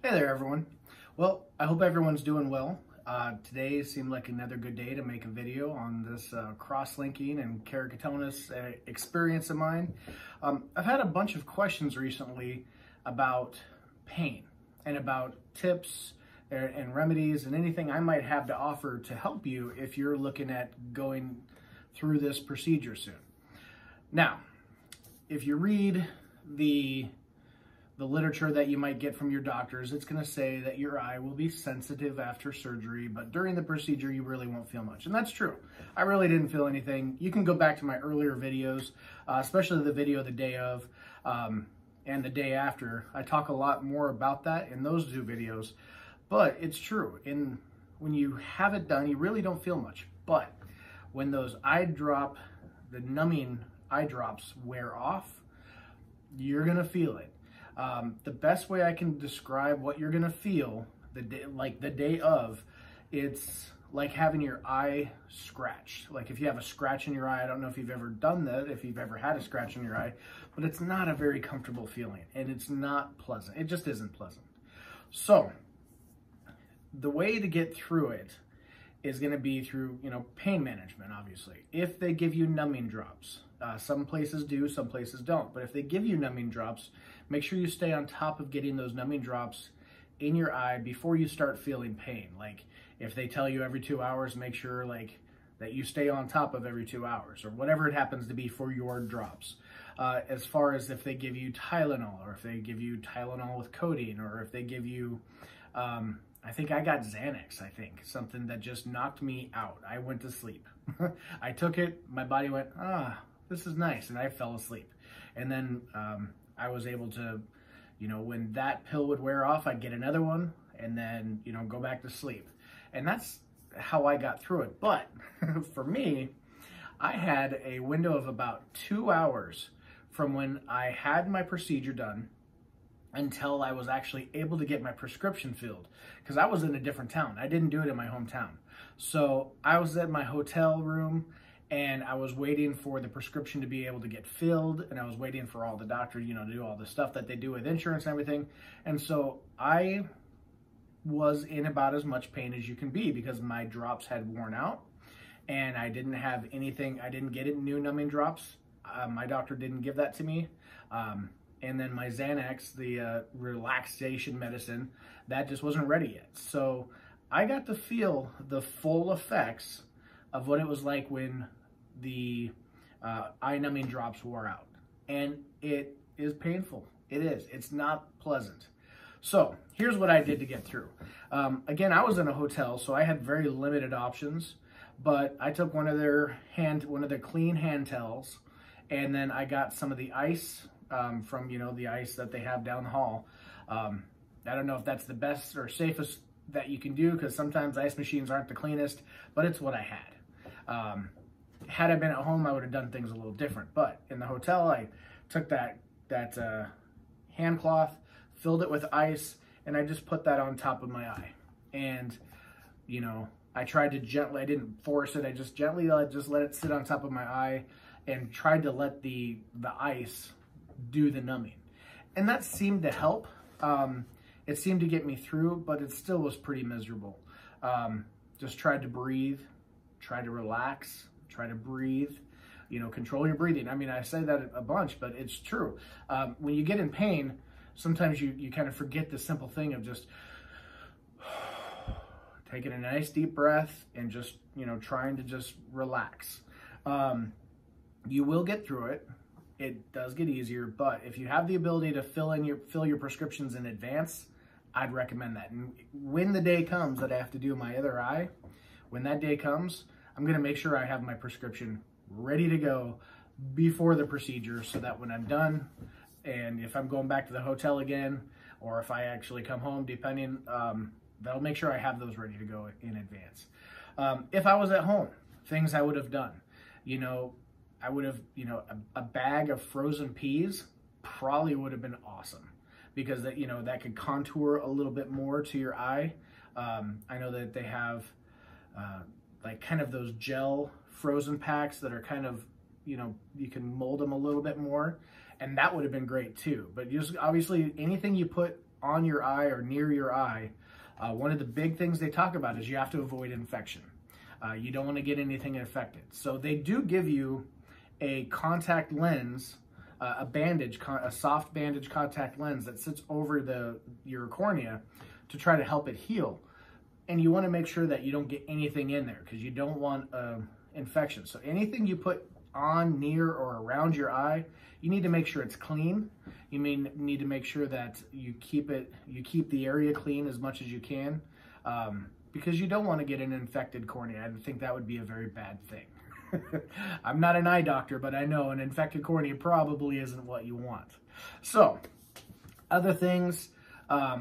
Hey there, everyone. Well, I hope everyone's doing well. Today seemed like another good day to make a video on this cross-linking and keratoconus experience of mine. I've had a bunch of questions recently about pain and about tips and remedies and anything I might have to offer to help you if you're looking at going through this procedure soon. Now, if you read the literature that you might get from your doctors, it's going to say that your eye will be sensitive after surgery, but during the procedure, you really won't feel much. And that's true. I really didn't feel anything. You can go back to my earlier videos, especially the video the day of and the day after. I talk a lot more about that in those two videos, but it's true. When you have it done, you really don't feel much. But when those the numbing eye drops wear off, you're going to feel it. The best way I can describe what you're gonna feel the day of, it's like having your eye scratched. Like if you have a scratch in your eye, I don't know if you've ever done that, if you've ever had a scratch in your eye, but it's not a very comfortable feeling and it's not pleasant. It just isn't pleasant. So the way to get through it is gonna be through, pain management, obviously. If they give you numbing drops, some places do, some places don't, but if they give you numbing drops, make sure you stay on top of getting those numbing drops in your eye before you start feeling pain. Like if they tell you every 2 hours, make sure that you stay on top of every 2 hours or whatever it happens to be for your drops. As far as if they give you Tylenol or if they give you Tylenol with codeine or if they give you, I think I got Xanex, something that just knocked me out. I went to sleep. I took it, my body went, this is nice, and I fell asleep. And then I was able to, when that pill would wear off, I'd get another one and then, go back to sleep. And that's how I got through it. But for me, I had a window of about 2 hours from when I had my procedure done until I was actually able to get my prescription filled, because I was in a different town. I didn't do it in my hometown. So I was at my hotel room and I was waiting for the prescription to be able to get filled, and I was waiting for all the doctors, to do all the stuff that they do with insurance and everything. And so I was in about as much pain as you can be because my drops had worn out and I didn't have anything. I didn't get new numbing drops. My doctor didn't give that to me. And then my Xanex, the relaxation medicine, that just wasn't ready yet. So I got to feel the full effects of what it was like when the eye numbing drops wore out. And it is painful. It is. It's not pleasant. So here's what I did to get through. Again, I was in a hotel, so I had very limited options, but I took one of their clean hand towels, and then I got some of the ice from, the ice that they have down the hall. I don't know if that's the best or safest that you can do, because sometimes ice machines aren't the cleanest, but it's what I had. Had I been at home, I would have done things a little different. But in the hotel, I took that hand cloth, filled it with ice, and I just put that on top of my eye. And, I tried to gently, I didn't force it, I just gently just let it sit on top of my eye and tried to let the ice do the numbing. And that seemed to help. It seemed to get me through, but it still was pretty miserable. Just tried to breathe, try to relax, try to breathe, control your breathing. I mean, I say that a bunch, but it's true. When you get in pain, sometimes you kind of forget the simple thing of just taking a nice deep breath and just, trying to just relax. You will get through it. It does get easier, but if you have the ability to fill your prescriptions in advance, I'd recommend that. And when the day comes that I have to do my other eye, when that day comes, I'm going to make sure I have my prescription ready to go before the procedure, so that when I'm done, and if I'm going back to the hotel again, or if I actually come home, depending, that'll make sure I have those ready to go in advance. If I was at home, things I would have done, I would have, a bag of frozen peas probably would have been awesome, because that, that could contour a little bit more to your eye. I know that they have like kind of those gel frozen packs that are kind of, you can mold them a little bit more, and that would have been great too. But just obviously anything you put on your eye or near your eye, one of the big things they talk about is you have to avoid infection. You don't want to get anything infected. So they do give you a contact lens, a bandage, a soft bandage contact lens that sits over your cornea to try to help it heal. And you want to make sure that you don't get anything in there because you don't want infection. So anything you put on, near, or around your eye, you need to make sure it's clean. You need to make sure that you keep the area clean as much as you can, because you don't want to get an infected cornea. I think that would be a very bad thing. I'm not an eye doctor, but I know an infected cornea probably isn't what you want. So, other things, I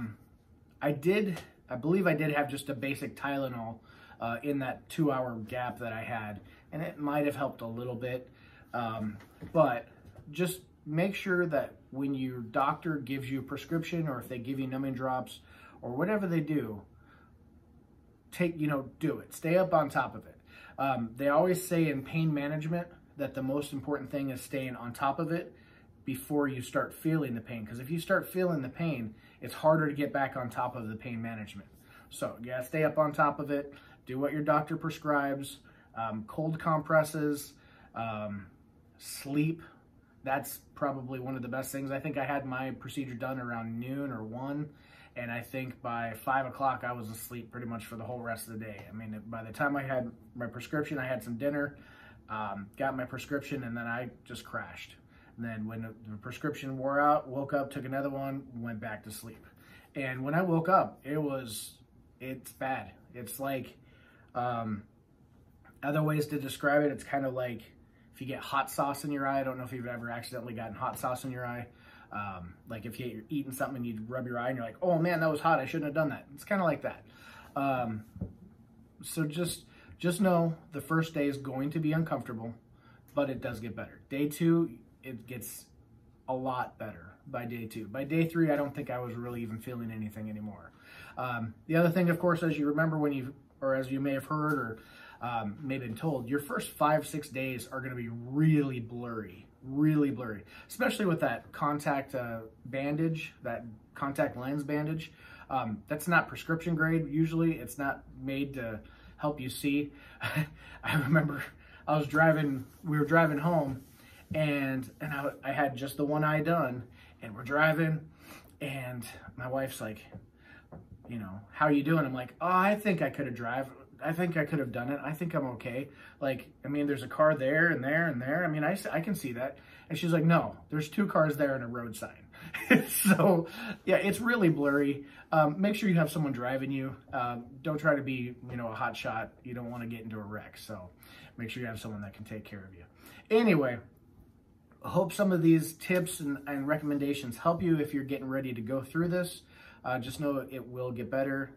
believe I did have just a basic Tylenol in that 2-hour gap that I had, and it might have helped a little bit, but just make sure that when your doctor gives you a prescription, or if they give you numbing drops or whatever they do, do it. Stay up on top of it. They always say in pain management that the most important thing is staying on top of it before you start feeling the pain. Because if you start feeling the pain, it's harder to get back on top of the pain management. So yeah, stay up on top of it. Do what your doctor prescribes. Cold compresses, sleep. That's probably one of the best things. I think I had my procedure done around noon or 1. And I think by 5 o'clock, I was asleep pretty much for the whole rest of the day. I mean, by the time I had my prescription, I had some dinner, got my prescription, and then I just crashed. And then when the prescription wore out, woke up, took another one, went back to sleep. And when I woke up, it's bad. It's like, other ways to describe it, it's kind of like if you get hot sauce in your eye. I don't know if you've ever accidentally gotten hot sauce in your eye. Like if you're eating something and you rub your eye and you're like, oh man, that was hot, I shouldn't have done that. It's kind of like that. So just know the first day is going to be uncomfortable, but it does get better. Day 2, it gets a lot better by day 2. By day 3, I don't think I was really even feeling anything anymore. The other thing, of course, as you remember as you may have heard or may have been told, your first 5-6 days are going to be really blurry, especially with that contact bandage, that contact lens bandage. That's not prescription grade. Usually it's not made to help you see. I remember we were driving home and I had just the one eye done, and we're driving and my wife's like, how are you doing? I'm like, oh, I think I could have I think I could have done it. I think I'm okay. Like, I mean, there's a car there and there and there. I mean, I can see that. And she's like, no, there's 2 cars there and a road sign. So yeah, it's really blurry. Make sure you have someone driving you. Don't try to be, a hot shot. You don't want to get into a wreck. So make sure you have someone that can take care of you. Anyway, I hope some of these tips and recommendations help you if you're getting ready to go through this. Just know it will get better.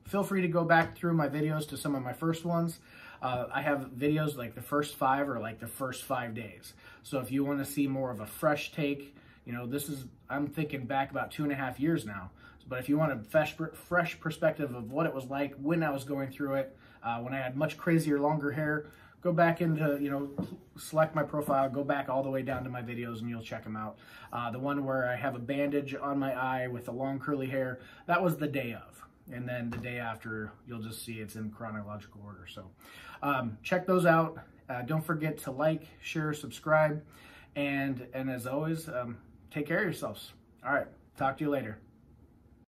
Feel free to go back through my videos to some of my first ones. I have videos like the first 5 or like the first 5 days. So if you want to see more of a fresh take, I'm thinking back about 2.5 years now. But if you want a fresh perspective of what it was like when I was going through it, when I had much crazier, longer hair, go back into, select my profile, go back all the way down to my videos and you'll check them out. The one where I have a bandage on my eye with the long curly hair, that was the day of. And then the day after, you'll just see it's in chronological order. So check those out. Don't forget to like, share, subscribe. And as always, take care of yourselves. All right, talk to you later.